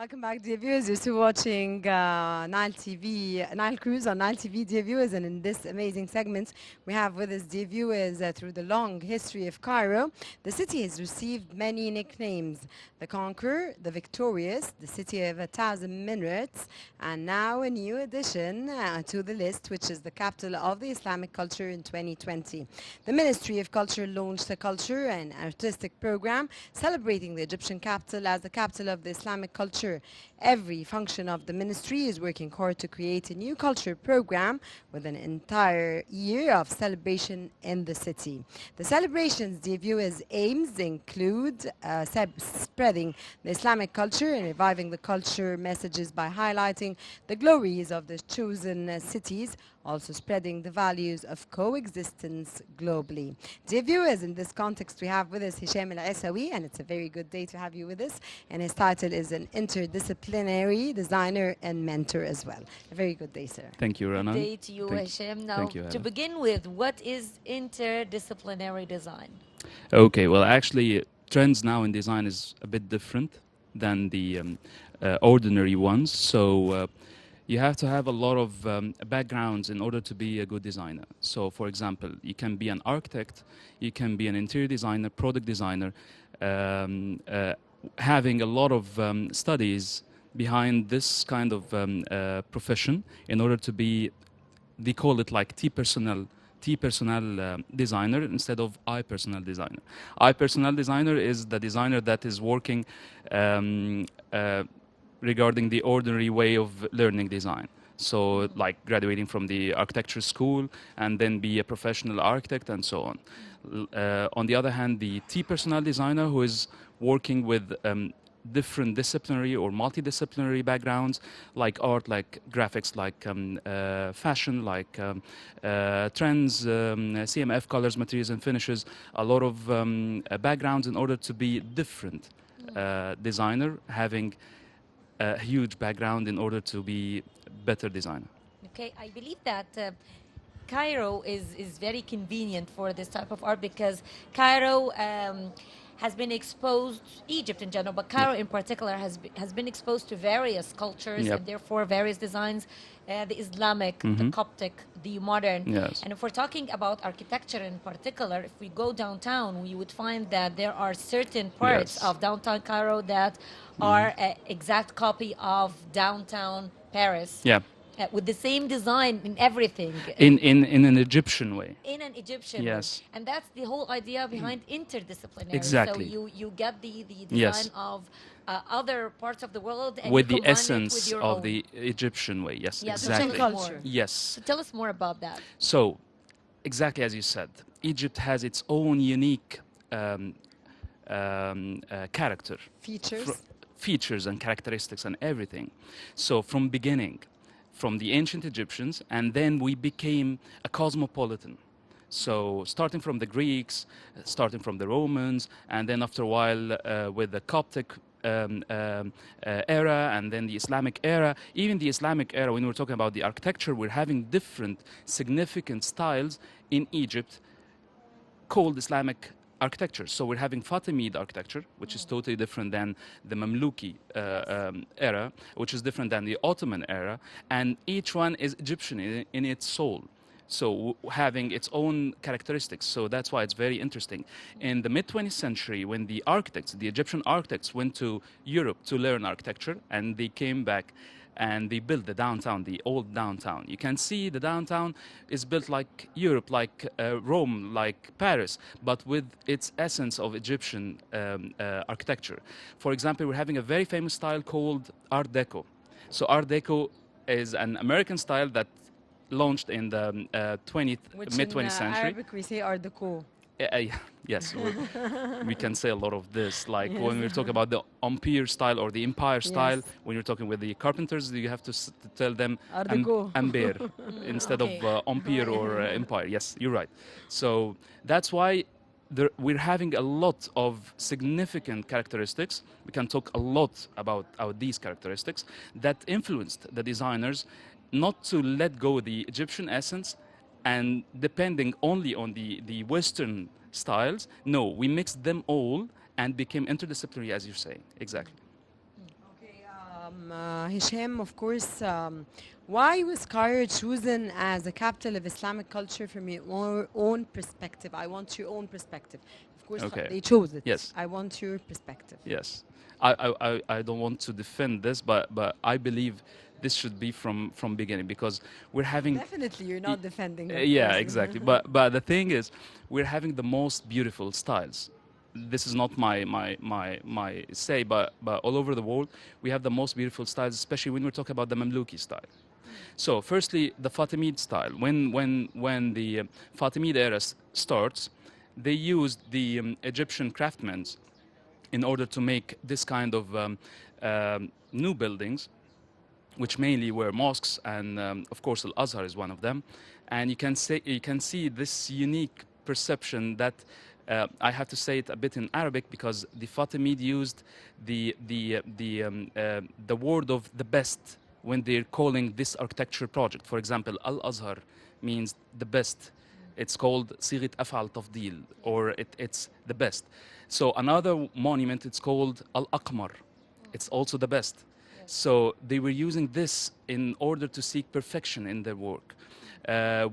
Welcome back, dear viewers. You're still watching Nile TV, Nile Cruise on Nile TV, dear viewers. And in this amazing segment, we have with us, dear viewers, through the long history of Cairo, the city has received many nicknames: the Conqueror, the Victorious, the City of a Thousand Minarets, and now a new addition to the list, which is the capital of the Islamic culture in 2020. The Ministry of Culture launched a culture and artistic program celebrating the Egyptian capital as the capital of the Islamic culture. Every function of the ministry is working hard to create a new culture program with an entire year of celebration in the city. The celebrations, dear viewers, aims include spreading the Islamic culture and reviving the culture messages by highlighting the glories of the chosen cities, also spreading the values of coexistence globally. Dear viewers, in this context, we have with us Hisham Essaawy, and it's a very good day to have you with us. And his title is an interdisciplinary designer and mentor as well. A very good day, sir. Thank you, Rana. Good day to you, Hisham. Now, to begin with, what is interdisciplinary design? Okay, well, actually, trends now in design is a bit different than the ordinary ones. So you have to have a lot of backgrounds in order to be a good designer. So, for example, you can be an architect, you can be an interior designer, product designer, having a lot of studies behind this kind of profession in order to be, they call it like T-personnel designer instead of I-personnel designer. I-personnel designer is the designer that is working regarding the ordinary way of learning design. So like graduating from the architecture school and then be a professional architect and so on. On the other hand, the T-personnel designer who is working with different disciplinary or multidisciplinary backgrounds, like art, like graphics, like fashion, like trends, CMF, colors, materials and finishes, a lot of backgrounds in order to be different designer, having a huge background in order to be better designer. Okay, I believe that Cairo is very convenient for this type of art because Cairo has been exposed, Egypt in general, but Cairo in particular has been exposed to various cultures and therefore various designs, the Islamic, the Coptic, the modern. Yes. And if we're talking about architecture in particular, if we go downtown, we would find that there are certain parts of downtown Cairo that are an exact copy of downtown Paris. Yeah. With the same design in everything. In an Egyptian way. In an Egyptian way. And that's the whole idea behind interdisciplinary. Exactly. So you get the design of other parts of the world and with you the essence with your of own. the Egyptian way. Yes, Yeah, exactly. Culture. Yes. So tell us more about that. So, exactly as you said, Egypt has its own unique character. Features and characteristics and everything. So from beginning, from the ancient Egyptians, and then we became a cosmopolitan. So starting from the Greeks, starting from the Romans, and then after a while with the Coptic era, and then the Islamic era. Even the Islamic era, when we're talking about the architecture, we're having different significant styles in Egypt called Islamic architecture. So we're having Fatimid architecture, which is totally different than the Mamluki era, which is different than the Ottoman era, and each one is Egyptian in its soul. So having its own characteristics. So that's why it's very interesting. In the mid-20th century, when the architects, the Egyptian architects, went to Europe to learn architecture, and they came back and they built the downtown, the old downtown. You can see the downtown is built like Europe, like Rome, like Paris, but with its essence of Egyptian architecture. For example, we're having a very famous style called Art Deco. So Art Deco is an American style that launched in the mid-20th century. In Arabic we say Art Deco. Yes, we can say a lot of this. Like when we're talking about the Empire style or the Empire style, when you're talking with the carpenters, you have to tell them Empire instead of Empire or Empire. Yes, you're right. So that's why we're having a lot of significant characteristics. We can talk a lot about these characteristics that influenced the designers not to let go the Egyptian essence and depending only on the Western styles. No, we mixed them all and became interdisciplinary, as you're saying. Exactly. Okay, Hisham, of course, why was Cairo chosen as a capital of Islamic culture from your own perspective? I want your own perspective. Of course, Okay. they chose it. Yes. I want your perspective. Yes. I don't want to defend this, but I believe this should be from beginning because we're having Definitely, you're Y- not defending, of yeah, course. exactly. But the thing is, we're having the most beautiful styles. This is not my say, but all over the world we have the most beautiful styles, especially when we're talking about the Mamluki style. So, firstly, the Fatimid style. When the Fatimid era starts, they used the Egyptian craftsmen in order to make this kind of new buildings, which mainly were mosques, and of course Al Azhar is one of them. And you can see this unique perception that I have to say it a bit in Arabic because the Fatimid used the word of the best when they're calling this architecture project. For example, Al Azhar means the best. It's called Sigit Afal Tafdil, or it's the best. So another monument, it's called Al Aqmar. It's also the best. So they were using this in order to seek perfection in their work.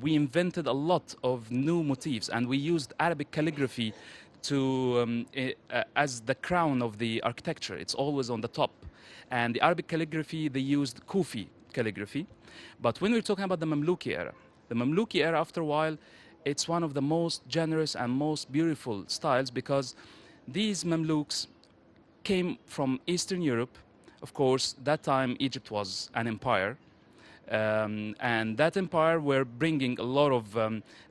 We invented a lot of new motifs, and we used Arabic calligraphy as the crown of the architecture. It's always on the top. And the Arabic calligraphy, they used Kufi calligraphy. But when we're talking about the Mamluki era, after a while, it's one of the most generous and most beautiful styles because these Mamluks came from Eastern Europe. Of course, that time Egypt was an empire. And that empire were bringing a lot of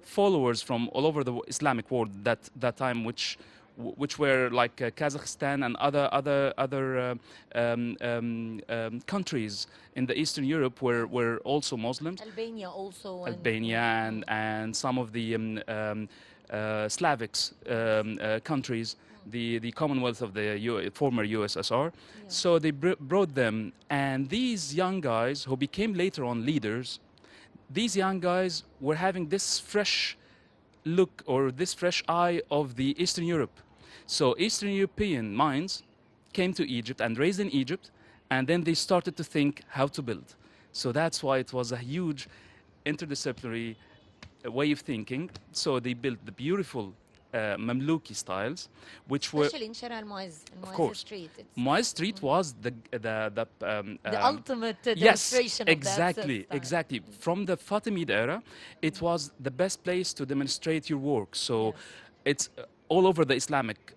followers from all over the Islamic world that time, which were like Kazakhstan and other countries in the Eastern Europe were also Muslims. Albania also. Albania and some of the Slavics countries, the Commonwealth of the former USSR. So they brought them, and these young guys who became later on leaders, these young guys were having this fresh look or this fresh eye of the Eastern Europe. So Eastern European minds came to Egypt and raised in Egypt, and then they started to think how to build. So that's why it was a huge interdisciplinary way of thinking. So they built the beautiful Mamluki styles, which were, especially in Shara al-Mu'izz, in of Mu'izz course, Street. It's Mu'izz Street was the ultimate yes, demonstration exactly, of that style. exactly. From the Fatimid era, it was the best place to demonstrate your work. So Yes. it's all over the Islamic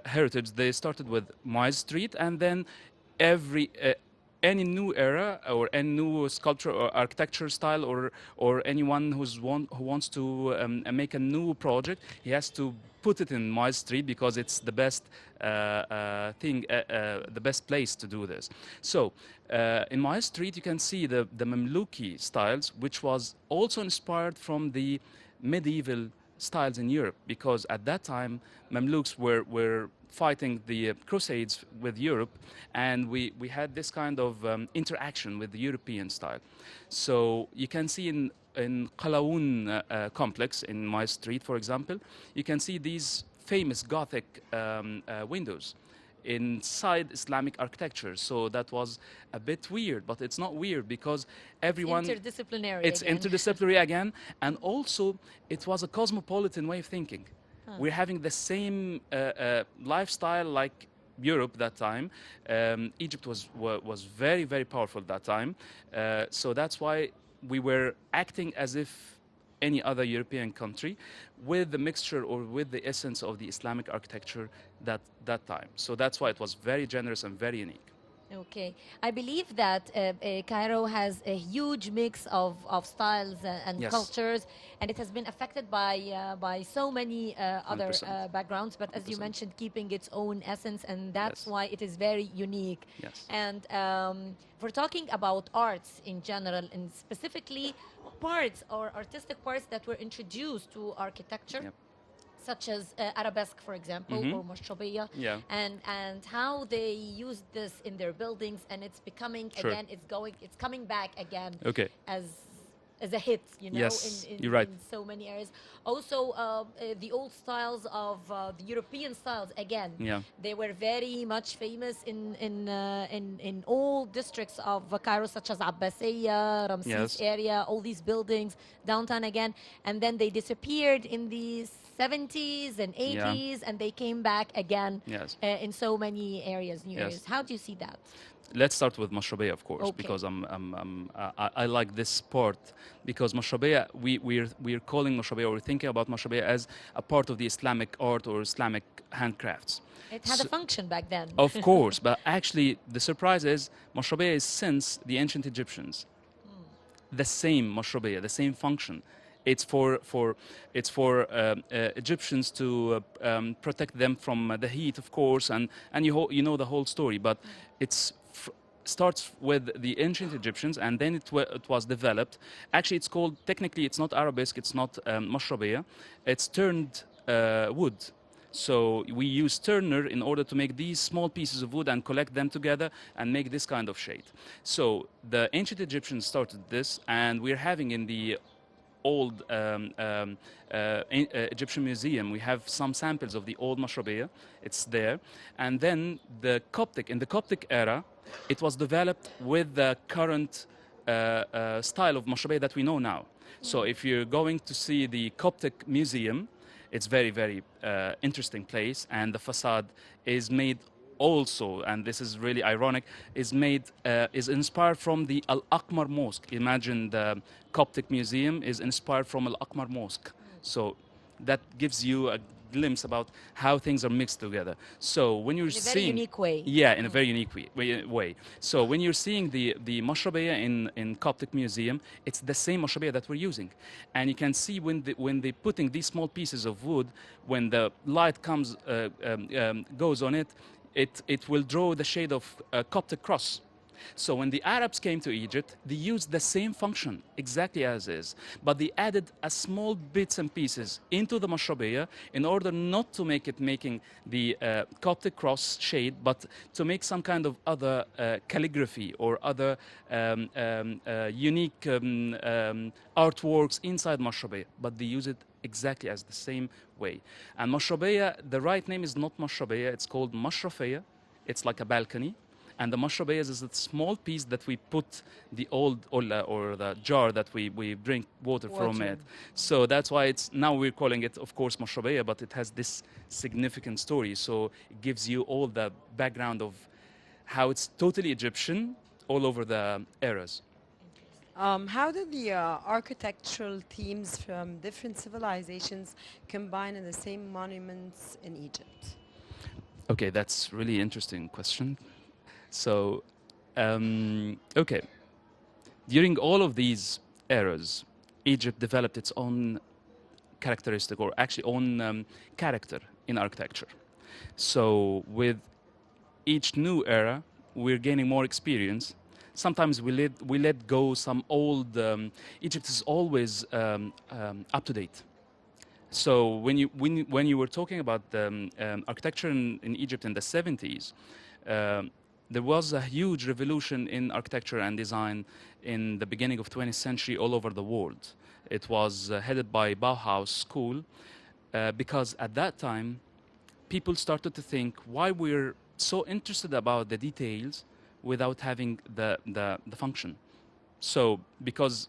heritage. They started with Mu'izz Street, and then every any new era or any new sculpture or architecture style or anyone who wants to make a new project, he has to put it in Mu'izz Street because it's the best the best place to do this. So in Mu'izz Street, you can see the Mamluki styles, which was also inspired from the medieval styles in Europe, because at that time Mamluks were fighting the Crusades with Europe, and we had this kind of interaction with the European style. So you can see in Qalawun complex in my street, for example, you can see these famous Gothic windows inside Islamic architecture. So that was a bit weird, but it's not weird because everyone... Interdisciplinary It's again. interdisciplinary again, and also it was a cosmopolitan way of thinking. We're having the same lifestyle like Europe that time. Egypt was very, very powerful that time. So that's why we were acting as if any other European country with the mixture or with the essence of the Islamic architecture that time. So that's why it was very generous and very unique. Okay, I believe that Cairo has a huge mix of styles and Yes. cultures, and it has been affected by so many other 100%. backgrounds. But as you 100%. mentioned, keeping its own essence, and that's Yes. why it is very unique. Yes. And we're talking about arts in general, and specifically parts or artistic parts that were introduced to architecture. Yep. Such as arabesque, for example, or mashrabiyya, Yeah. and how they use this in their buildings, and it's becoming Sure. again, it's coming back again Okay. as as a hit, you know, Yes, you're right. in so many areas. Also, the old styles of the European styles, again, Yeah. they were very much famous in all districts of Cairo, such as Abbasiyya, Ramses Yes. area, all these buildings, downtown again, and then they disappeared in the 70s and Yeah. 80s, and they came back again Yes. in so many areas, new Yes. areas. How do you see that? Let's start with Mashrabiyya, of course, Okay. because I like this part because Mashrabiyya, we're calling Mashrabiyya, we're thinking about Mashrabiyya as a part of the Islamic art or Islamic handcrafts. It had a function back then. Of course, but actually the surprise is Mashrabiyya is since the ancient Egyptians. The same Mashrabiyya, the same function. It's for Egyptians to protect them from the heat, of course, and you know the whole story. But it's starts with the ancient Egyptians, and then it was developed. Actually, it's called technically it's not Arabesque, it's not Mashrabiyya. It's turned wood. So we use turner in order to make these small pieces of wood and collect them together and make this kind of shade. So the ancient Egyptians started this, and we're having in the old Egyptian museum, we have some samples of the old Mashrabiyya. It's there. And then in the Coptic era, it was developed with the current style of Mashrabiyya that we know now. So if you're going to see the Coptic museum, it's very, very interesting place, and the facade is made also, and this is really ironic, is inspired from the Al-Aqmar Mosque. Imagine the Coptic Museum is inspired from Al-Aqmar Mosque. So that gives you a glimpse about how things are mixed together. So when you're In a very seeing, unique way. yeah, in a very unique way. So when you're seeing the Mashrabiyya in Coptic Museum, it's the same Mashrabiyya that we're using, and you can see when they putting these small pieces of wood, when the light goes on it, it will draw the shade of a Coptic cross. So when the Arabs came to Egypt, they used the same function exactly as is, but they added a small bits and pieces into the Mashrabiyya in order not to make it making the Coptic cross shade, but to make some kind of other calligraphy or other unique artworks inside Mashrabiyya, but they use it exactly as the same way. And Mashrabiyya, the right name is not Mashrabiyya, it's called Mashrafiyya. It's like a balcony. And the Mashrabiyya is a small piece that we put the old olla or the jar that we drink water from it. So that's why it's now we're calling it, of course, Mashrabiyya, but it has this significant story. So it gives you all the background of how it's totally Egyptian all over the eras. How did the architectural themes from different civilizations combine in the same monuments in Egypt? Okay, that's really interesting question. So, okay, during all of these eras, Egypt developed its own characteristic, or actually own character in architecture. So with each new era, we're gaining more experience. Sometimes we let go some old. Egypt is always up to date. So when you were talking about architecture in Egypt in the 70s, there was a huge revolution in architecture and design in the beginning of 20th century all over the world. It was headed by Bauhaus school because at that time people started to think why we're so interested about the details without having the function. So because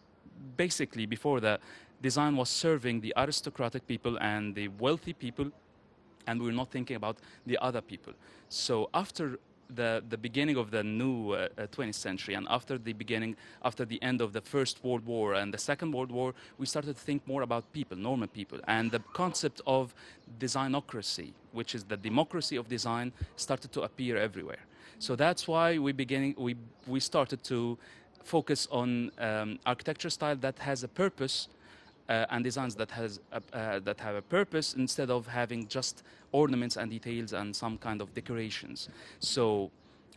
basically before that, design was serving the aristocratic people and the wealthy people, and we're not thinking about the other people. So after the beginning of the new 20th century, and after the end of the First World War and the Second World War, we started to think more about people, normal people, and the concept of designocracy, which is the democracy of design, started to appear everywhere. So that's why we started to focus on architecture style that has a purpose and designs that have a purpose instead of having just ornaments and details and some kind of decorations. So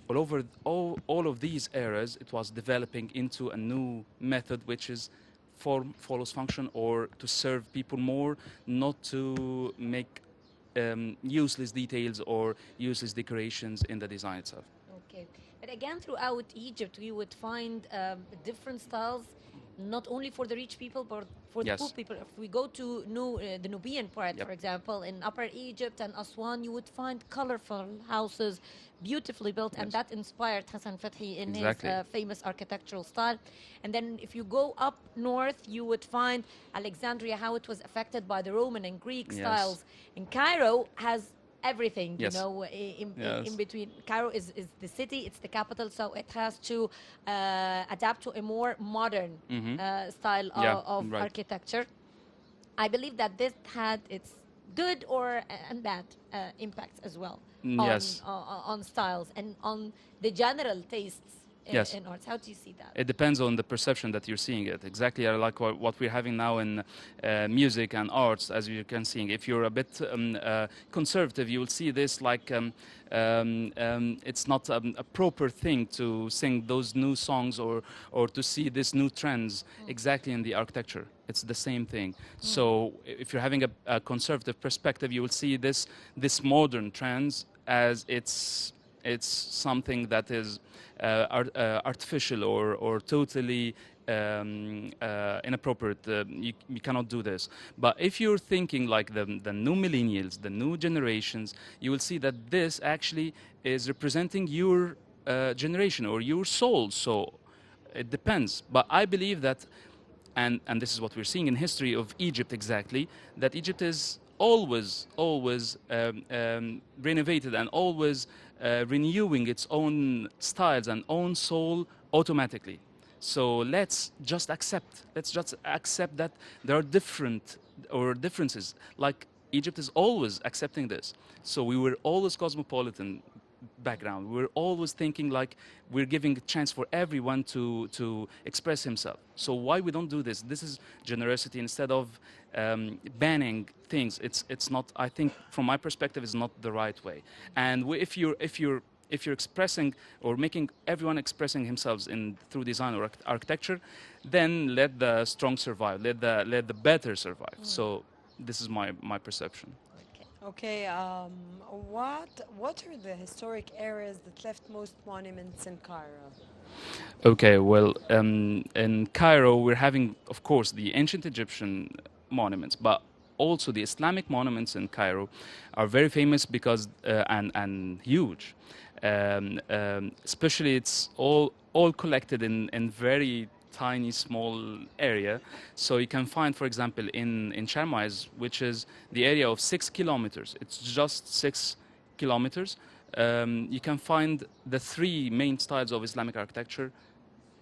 all of these eras, it was developing into a new method, which is form follows function, or to serve people more, not to make useless details or useless decorations in the design itself. Okay. But again, throughout Egypt, we would find different styles not only for the rich people, but for the poor Yes. people. If we go to the Nubian part, Yep. for example, in Upper Egypt and Aswan, you would find colorful houses, beautifully built, and Yes. that inspired Hassan Fathy in his Exactly. famous architectural style. And then if you go up north, you would find Alexandria, how it was affected by the Roman and Greek Yes. styles. And Cairo has everything, you Yes. know, in Yes. between. Cairo is the city, it's the capital, so it has to adapt to a more modern Mm-hmm. style Yeah. of Right. architecture. I believe that this had its good or and bad impacts as well Yes. on styles and on the general tastes Yes. in arts. How do you see that? It depends on the perception that you're seeing it. Exactly like what we're having now in music and arts, as you can see. If you're a bit conservative, you will see this like it's not a proper thing to sing those new songs or to see these new trends exactly in the architecture. It's the same thing. So if you're having a conservative perspective, you will see this modern trends as it's something that is artificial or totally inappropriate. You cannot do this. But if you're thinking like the new millennials, the new generations, you will see that this actually is representing your generation or your soul. So it depends. But I believe that, and this is what we're seeing in history of Egypt exactly, that Egypt is always renovated and always renewing its own styles and own soul automatically. So let's just accept that there are different or differences. Like Egypt is always accepting this. So we were always cosmopolitan background. We're always thinking like we're giving a chance for everyone to express himself. So why we don't do this? This is generosity instead of banning things. It's not. I think from my perspective, is not the right way. And if you're expressing or making everyone expressing themselves in through design or architecture, then let the strong survive. Let the better survive. So this is my perception. Okay. Okay, what are the historic areas that left most monuments in Cairo? Okay, well, in Cairo, we're having, of course, the ancient Egyptian monuments, but also the Islamic monuments in Cairo are very famous because and huge. Especially, it's all collected in very tiny, small area. So you can find, for example, in Sharmais, which is the area of 6 kilometers. It's just 6 kilometers. You can find the three main styles of Islamic architecture,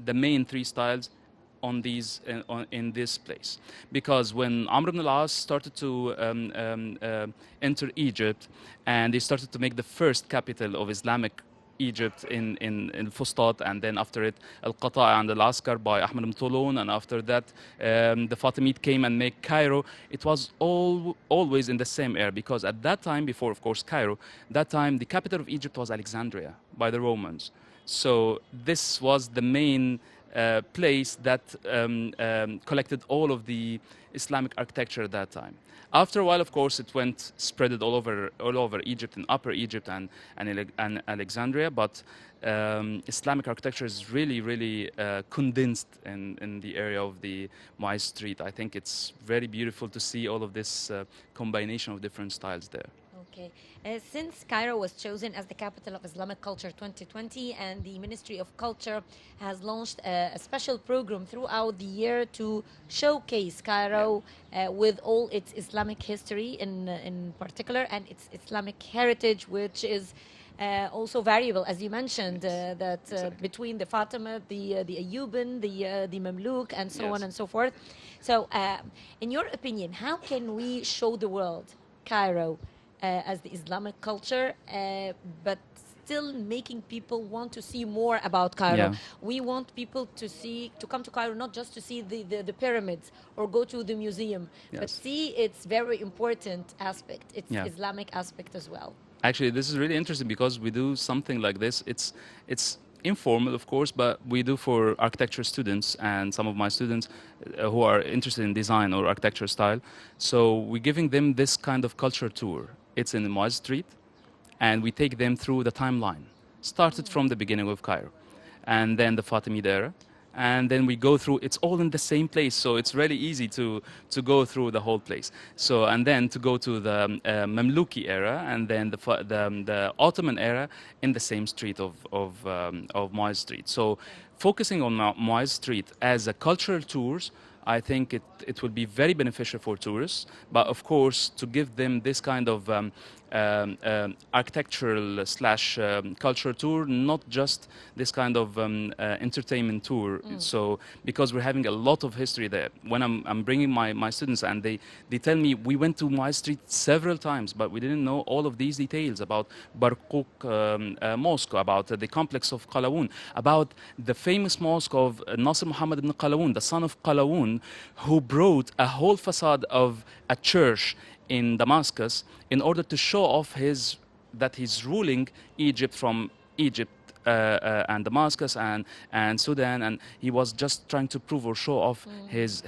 the main three styles in this place, because when Amr ibn al-As started to enter Egypt and they started to make the first capital of Islamic Egypt in Fustat, and then after it Al-Qata'a and Al-Askar by Ahmed ibn Tulun, and after that the Fatimid came and made Cairo. It was always in the same area, because at that time, before of course Cairo, that time the capital of Egypt was Alexandria by the Romans. So this was the main place that collected all of the Islamic architecture at that time. After a while, of course, it went spread it all over Egypt and Upper Egypt and Alexandria. But Islamic architecture is really condensed in the area of the Mu'izz Street. I think it's very beautiful to see all of this combination of different styles there. Okay. Since Cairo was chosen as the capital of Islamic culture 2020, and the Ministry of Culture has launched a special program throughout the year to showcase Cairo with all its Islamic history in particular, and its Islamic heritage, which is also variable, as you mentioned, that Exactly. between the Fatima, the Ayyubin, the Mamluk, and so on Yes. and so forth. So, in your opinion, how can we show the world Cairo as the Islamic culture, but still making people want to see more about Cairo? Yeah. We want people to come to Cairo not just to see the pyramids or go to the museum, but Yes. see its very important aspect, its Yeah. Islamic aspect as well. Actually, this is really interesting because we do something like this. It's informal, of course, but we do for architecture students and some of my students who are interested in design or architecture style. So we're giving them this kind of culture tour. It's in Muaz Street, and we take them through the timeline. Started from the beginning of Cairo, and then the Fatimid era, and then we go through. It's all in the same place, so it's really easy to go through the whole place. So and then to go to the Mamluki era, and then the Ottoman era in the same street of Muaz Street. So focusing on Muaz Street as a cultural tours, I think it will be very beneficial for tourists, but of course to give them this kind of architectural slash cultural tour, not just this kind of entertainment tour. So because we're having a lot of history there. When I'm bringing my students, and they tell me we went to my street several times, but we didn't know all of these details about Barqoq Mosque, about the complex of Qalawun, about the famous mosque of Nasr Muhammad ibn Qalawun, the son of Qalawun, who brought a whole facade of a church in Damascus in order to show off that he's ruling Egypt from Egypt and Damascus and Sudan, and he was just trying to prove or show off his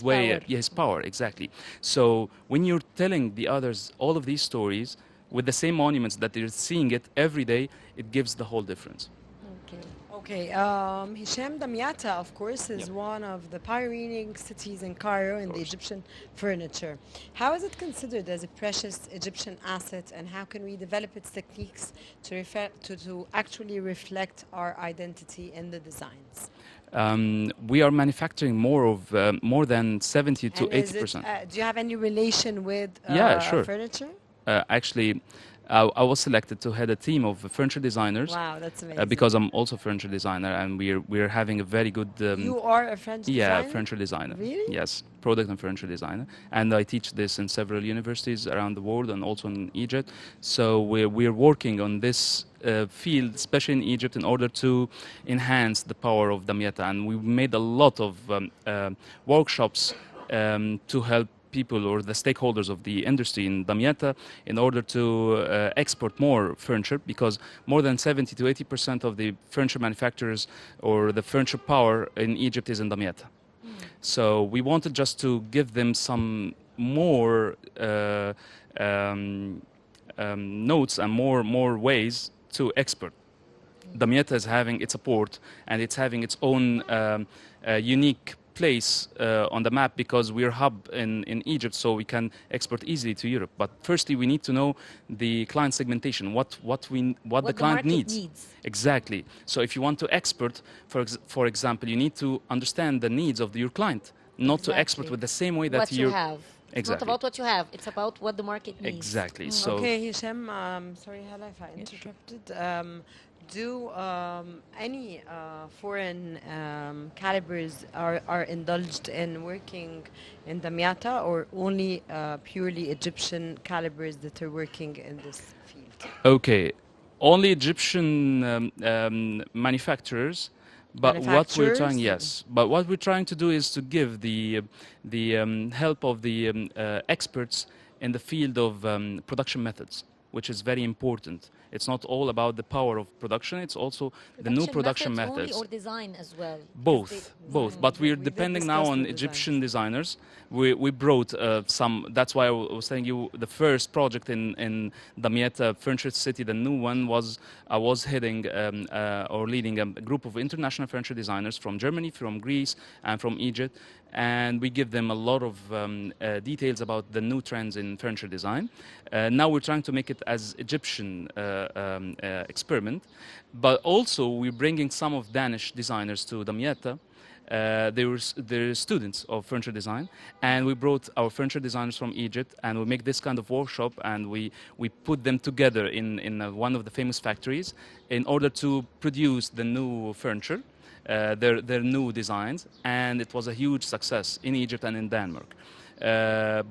way, power. his power, exactly. So when you're telling the others all of these stories with the same monuments that they're seeing it every day, it gives the whole difference. Okay. Okay, Hisham, Damiata, of course, is one of the pioneering cities in Cairo in the Egyptian furniture. How is it considered as a precious Egyptian asset, and how can we develop its techniques to actually reflect our identity in the designs? We are manufacturing more than 70 to And is 80%. do you have any relation with Yeah, sure. furniture? Actually, I was selected to head a team of furniture designers. Wow, that's amazing. Because I'm also a furniture designer, and we're having a very good you are a French yeah, designer? furniture designer. Really? Yes, product and furniture designer, and I teach this in several universities around the world and also in Egypt. So we're working on this field, especially in Egypt, in order to enhance the power of Damietta, and we made a lot of workshops to help people or the stakeholders of the industry in Damietta in order to export more furniture, because more than 70 to 80% of the furniture manufacturers or the furniture power in Egypt is in Damietta. So we wanted just to give them some more notes and more ways to export. Damietta is having its port, and it's having its own unique place on the map, because we're a hub in Egypt, so we can export easily to Europe. But firstly, we need to know the client segmentation, what the client market needs. needs. Exactly. So if you want to export, for example, you need to understand the needs of your client, not to export Exactly. with the same way that What you have. It's Exactly. not about what you have. It's about what the market needs. Exactly. So Okay, Hisham, sorry, Hala, if I interrupted. Do any foreign calibers are indulged in working in Damiata, or only purely Egyptian calibers that are working in this field? okay, only Egyptian manufacturers. But what we're trying, Manufacturers? yes, but what we're trying to do is to give the help of the experts in the field of production methods, which is very important. It's not all about the power of production; it's also the new production methods methods. only, or design as well? Because Both. But we're We did depending now discuss on the Egyptian designers. We brought some. That's why I was telling you the first project in Damietta Furniture City, the new one, was I was heading or leading a group of international furniture designers from Germany, from Greece, and from Egypt. And we give them a lot of details about the new trends in furniture design. Now we're trying to make it as Egyptian experiment, but also we're bringing some of Danish designers to Damietta. They're students of furniture design, and we brought our furniture designers from Egypt, and we make this kind of workshop, and we put them together in one of the famous factories in order to produce the new furniture. Their new designs, and it was a huge success in Egypt and in Denmark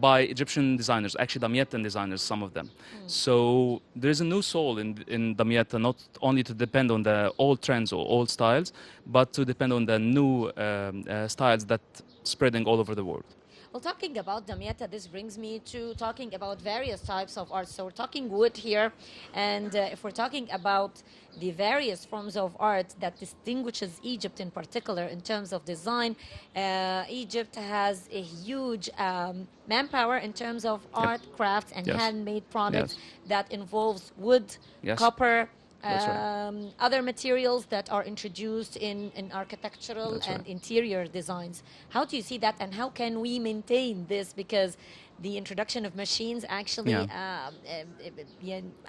by Egyptian designers, actually Damiettan designers, some of them. So there is a new soul in Damietta, not only to depend on the old trends or old styles, but to depend on the new styles that spreading all over the world. Well, talking about Damietta, this brings me to talking about various types of art. So we're talking wood here, and if we're talking about the various forms of art that distinguishes Egypt in particular in terms of design, Egypt has a huge manpower in terms of art, crafts, and Yes. handmade products Yes. that involves wood, Yes. copper, That's right. Other materials that are introduced in architectural That's and right. interior designs. How do you see that, and how can we maintain this? Because the introduction of machines actually, yeah,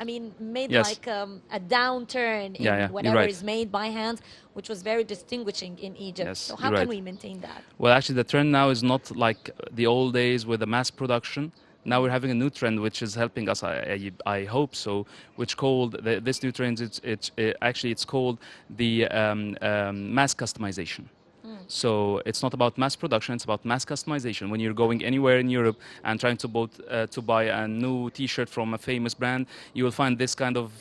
I mean, made Yes. like a downturn Yeah, in yeah, you're whatever right. is made by hands, which was very distinguishing in Egypt. Yes, So how you're can right. we maintain that? Well, actually, the trend now is not like the old days with the mass production. Now we're having a new trend, which is helping us. I hope so. Which called this new trend. Actually it's called the mass customization. So it's not about mass production; it's about mass customization. When you're going anywhere in Europe and trying to buy a new T-shirt from a famous brand, you will find this kind of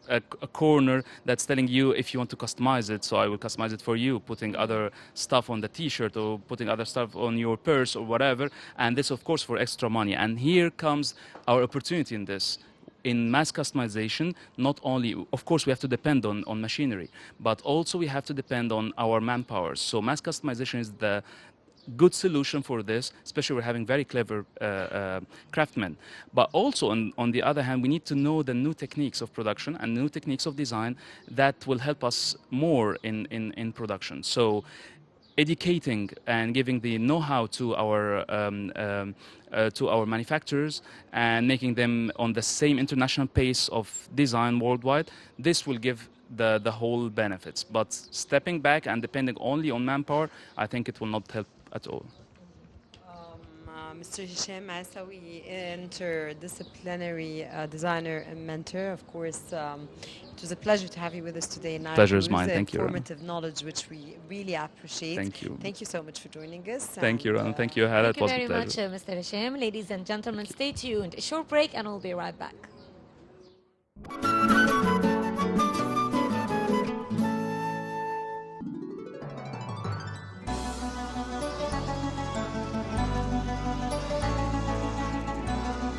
a corner that's telling you if you want to customize it. So I will customize it for you, putting other stuff on the T-shirt or putting other stuff on your purse or whatever. And this, of course, for extra money. And here comes our opportunity in this. In mass customization, not only, of course, we have to depend on machinery, but also we have to depend on our manpower. So mass customization is the good solution for this, especially we're having very clever craftsmen. But also, on the other hand, we need to know the new techniques of production and new techniques of design that will help us more in production. So educating and giving the know-how to our manufacturers and making them on the same international pace of design worldwide, this will give the whole benefits. But stepping back and depending only on manpower, I think it will not help at all. Mr. Hisham Essaawy, interdisciplinary designer and mentor. Of course, it was a pleasure to have you with us today. Nile Pleasure is Cruise, mine. Thank you, Rana. informative knowledge, which we really appreciate. Thank you. Thank you so much for joining us. Thank you, and, Rana. Thank you, Hala. Thank It you was a very much, pleasure. Mr. Hisham. Ladies and gentlemen, stay tuned. A short break and we'll be right back.